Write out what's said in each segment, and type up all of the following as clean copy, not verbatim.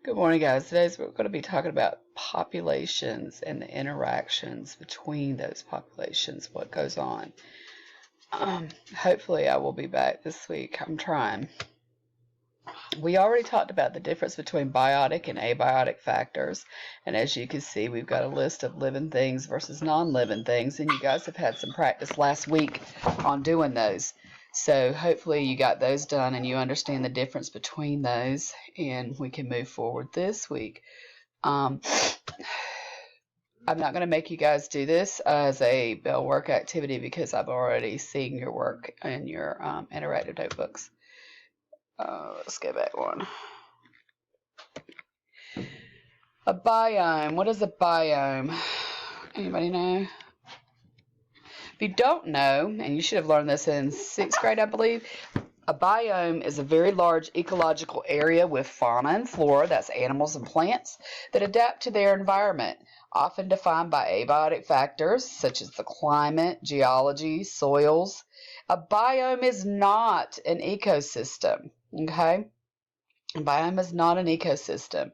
Good morning, guys. Today we're going to be talking about populations and the interactions between those populations, what goes on. Hopefully I will be back this week. I'm trying. We already talked about the difference between biotic and abiotic factors, and as you can see, we've got a list of living things versus non-living things, and you guys have had some practice last week on doing those. So hopefully you got those done and you understand the difference between those, and we can move forward this week. I'm not going to make you guys do this as a bell work activity because I've already seen your work in your interactive notebooks. Let's go back one. A biome. What is a biome? Anybody know? If you don't know, and you should have learned this in 6th grade, I believe, a biome is a very large ecological area with fauna and flora, that's animals and plants, that adapt to their environment, often defined by abiotic factors such as the climate, geology, soils. A biome is not an ecosystem, okay? A biome is not an ecosystem.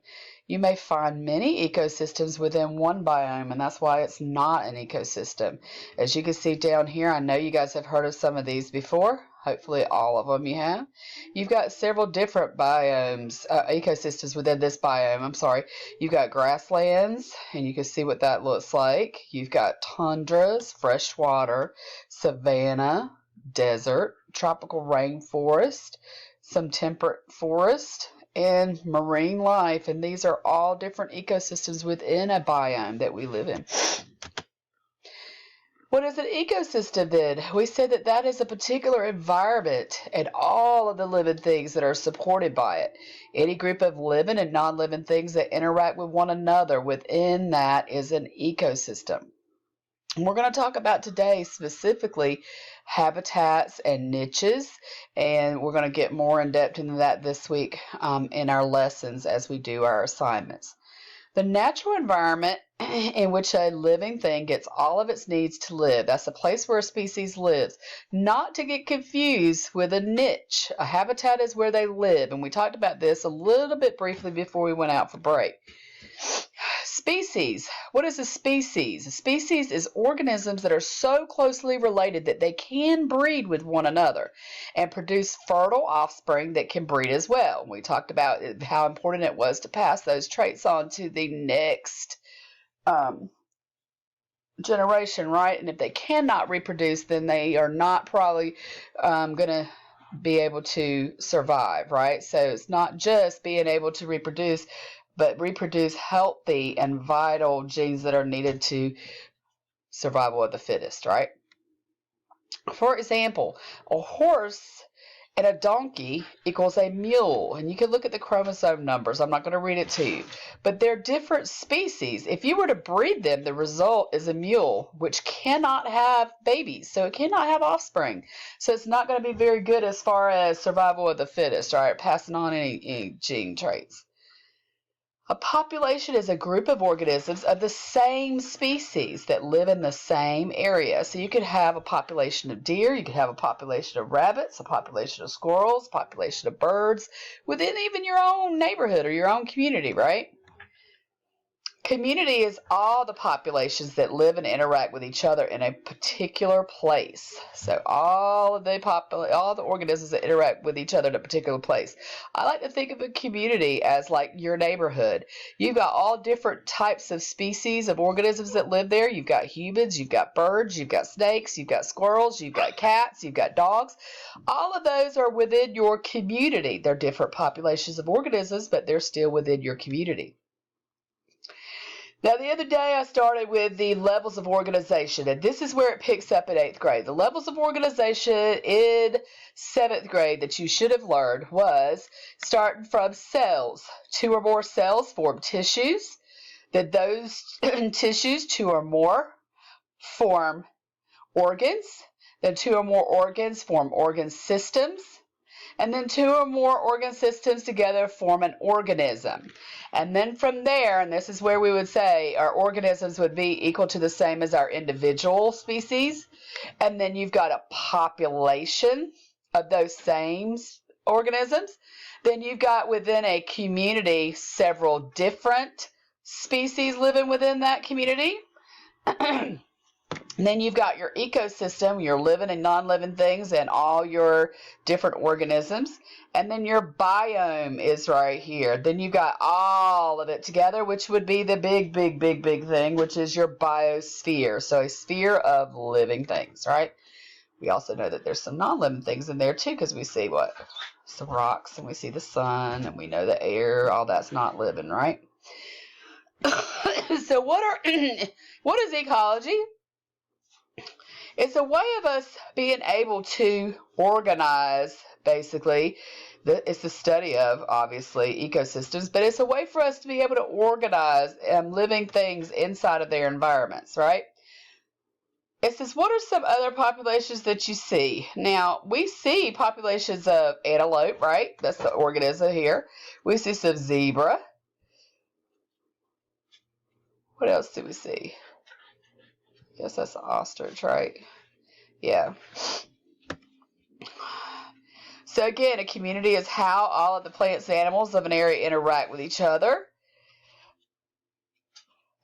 You may find many ecosystems within one biome, and that's why it's not an ecosystem. As you can see down here, I know you guys have heard of some of these before. Hopefully all of them you have. You've got several different biomes, ecosystems within this biome. I'm sorry. You've got grasslands, and you can see what that looks like. You've got tundras, freshwater, savanna, desert, tropical rainforest, some temperate forest, and marine life, and these are all different ecosystems within a biome that we live in. What is an ecosystem then? We said that that is a particular environment and all of the living things that are supported by it. Any group of living and non-living things that interact with one another within that is an ecosystem. We're going to talk about today specifically habitats and niches, and we're going to get more in depth into that this week in our lessons as we do our assignments. The natural environment in which a living thing gets all of its needs to live. That's a place where a species lives. Not to get confused with a niche. A habitat is where they live, and we talked about this a little bit briefly before we went out for break. Species. What is a species? A species is organisms that are so closely related that they can breed with one another and produce fertile offspring that can breed as well. We talked about how important it was to pass those traits on to the next generation, right? And if they cannot reproduce, then they are not probably going to be able to survive, right? So it's not just being able to reproduce, but reproduce healthy and vital genes that are needed to survival of the fittest, right? For example, a horse and a donkey equals a mule. And you can look at the chromosome numbers. I'm not going to read it to you. But they're different species. If you were to breed them, the result is a mule, which cannot have babies. So it cannot have offspring. So it's not going to be very good as far as survival of the fittest, right? Passing on any gene traits. A population is a group of organisms of the same species that live in the same area. So you could have a population of deer, you could have a population of rabbits, a population of squirrels, a population of birds within even your own neighborhood or your own community, right? Community is all the populations that live and interact with each other in a particular place. So all the organisms that interact with each other in a particular place. I like to think of a community as like your neighborhood. You've got all different types of species of organisms that live there. You've got humans, you've got birds, you've got snakes, you've got squirrels, you've got cats, you've got dogs. All of those are within your community. They're different populations of organisms, but they're still within your community. Now, the other day I started with the levels of organization, and this is where it picks up in 8th grade. The levels of organization in 7th grade that you should have learned was starting from cells. 2 or more cells form tissues. Then those tissues, 2 or more, form organs. Then 2 or more organs form organ systems. And then 2 or more organ systems together form an organism. And then from there, and this is where we would say our organisms would be equal to the same as our individual species. And then you've got a population of those same organisms. Then you've got within a community several different species living within that community. And then you've got your ecosystem, your living and non-living things, and all your different organisms. And then your biome is right here. Then you've got all of it together, which would be the big thing, which is your biosphere. So a sphere of living things, right? We also know that there's some non-living things in there too, because we see what? Some rocks, and we see the sun, and we know the air. All that's not living, right? So what is ecology? It's a way of us being able to organize, basically. It's the study of, obviously, ecosystems, but it's a way for us to be able to organize living things inside of their environments, right? It says, what are some other populations that you see? Now, we see populations of antelope, right? That's the organism here. We see some zebra. What else do we see? Guess that's an ostrich, right? Yeah. So again, a community is how all of the plants and animals of an area interact with each other.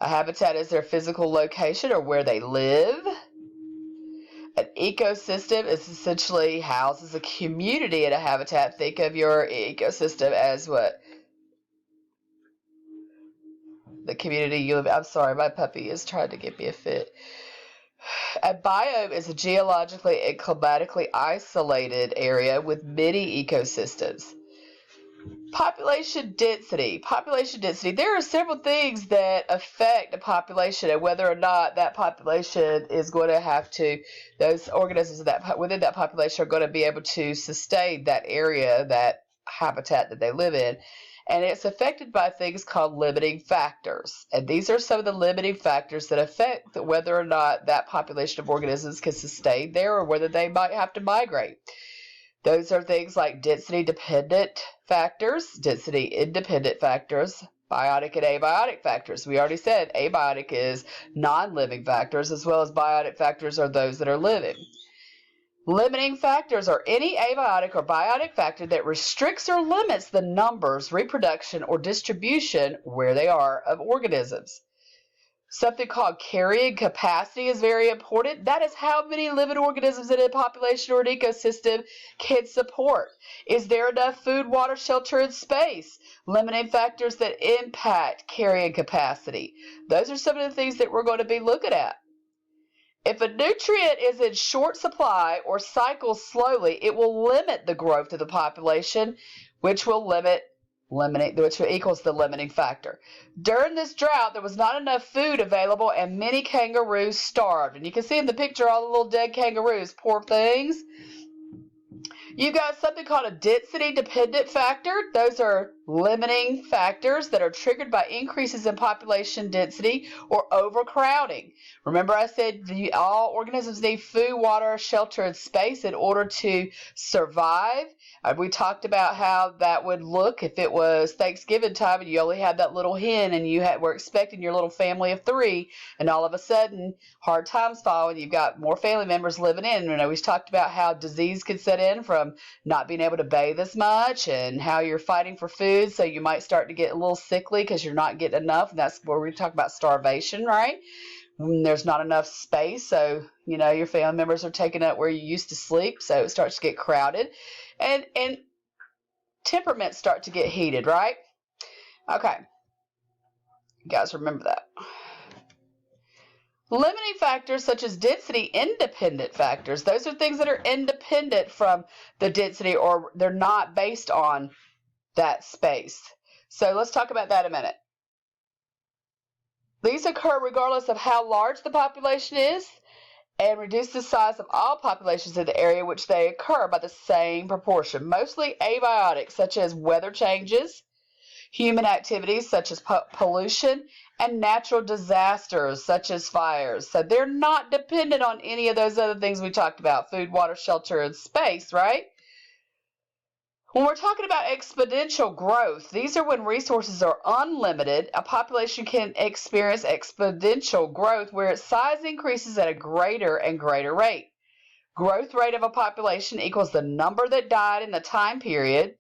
A habitat is their physical location or where they live. An ecosystem is essentially houses a community in a habitat. Think of your ecosystem as what? The community you live in. I'm sorry, my puppy is trying to give me a fit. A biome is a geologically and climatically isolated area with many ecosystems. Population density. Population density. There are several things that affect a population and whether or not that population is going to have to, those organisms within that population are going to be able to sustain that area, that habitat that they live in. And it's affected by things called limiting factors. And these are some of the limiting factors that affect whether or not that population of organisms can sustain there or whether they might have to migrate. Those are things like density-dependent factors, density-independent factors, biotic and abiotic factors. We already said abiotic is non-living factors, as well as biotic factors are those that are living. Limiting factors are any abiotic or biotic factor that restricts or limits the numbers, reproduction, or distribution where they are of organisms. Something called carrying capacity is very important. That is how many living organisms in a population or an ecosystem can support. Is there enough food, water, shelter, and space? Limiting factors that impact carrying capacity. Those are some of the things that we're going to be looking at. If a nutrient is in short supply or cycles slowly, it will limit the growth of the population, which equals the limiting factor. During this drought, there was not enough food available and many kangaroos starved. And you can see in the picture all the little dead kangaroos, poor things. You've got something called a density-dependent factor. Those are limiting factors that are triggered by increases in population density or overcrowding. Remember I said all organisms need food, water, shelter, and space in order to survive. We talked about how that would look if it was Thanksgiving time and you only had that little hen and you were expecting your little family of 3, and all of a sudden hard times fall and you've got more family members living in. And we talked about how disease could set in from not being able to bathe as much and how you're fighting for food, so you might start to get a little sickly because you're not getting enough. And that's where we talk about starvation, right? When there's not enough space, so your family members are taking up where you used to sleep, so it starts to get crowded. And temperaments start to get heated, right? Okay. You guys remember that. Limiting factors such as density-independent factors, those are things that are independent from the density or they're not based on that space. So let's talk about that a minute. These occur regardless of how large the population is and reduce the size of all populations in the area which they occur by the same proportion. Mostly abiotic, such as weather changes, human activities such as pollution, and natural disasters such as fires. So they're not dependent on any of those other things we talked about, food, water, shelter, and space, right? When we're talking about exponential growth, these are when resources are unlimited. A population can experience exponential growth where its size increases at a greater and greater rate. Growth rate of a population equals the number that died in the time period,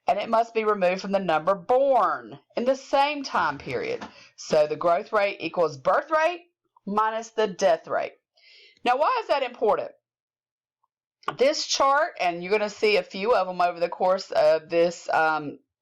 and it must be removed from the number born in the same time period. So the growth rate equals birth rate minus the death rate. Now, why is that important? This chart, and you're going to see a few of them over the course of this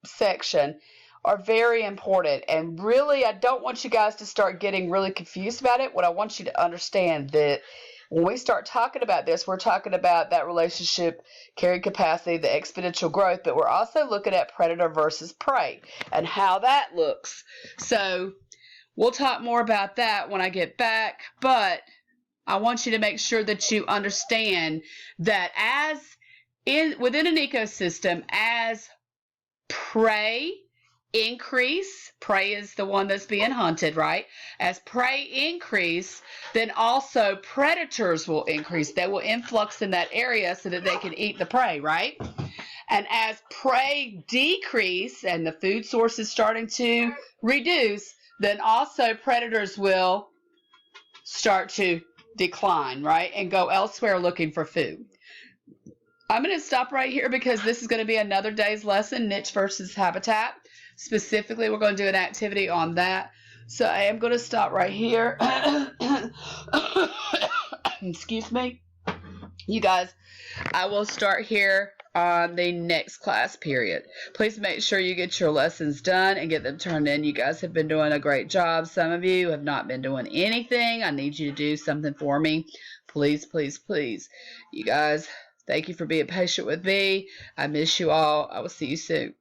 section, are very important. And really, I don't want you guys to start getting really confused about it. What I want you to understand that when we start talking about this, we're talking about that relationship, carrying capacity, the exponential growth, but we're also looking at predator versus prey and how that looks. So we'll talk more about that when I get back, but I want you to make sure that you understand that within an ecosystem, as prey increase, prey is the one that's being hunted, right? As prey increase, then also predators will increase. They will influx in that area so that they can eat the prey, right? And as prey decrease and the food source is starting to reduce, then also predators will start to decline, right? And go elsewhere looking for food. I'm going to stop right here because this is going to be another day's lesson, niche versus habitat. Specifically, we're going to do an activity on that. So I am going to stop right here. Excuse me. You guys, I will start here on the next class period. Please make sure you get your lessons done and get them turned in. You guys have been doing a great job. Some of you have not been doing anything. I need you to do something for me. Please, please, please. You guys, thank you for being patient with me. I miss you all. I will see you soon.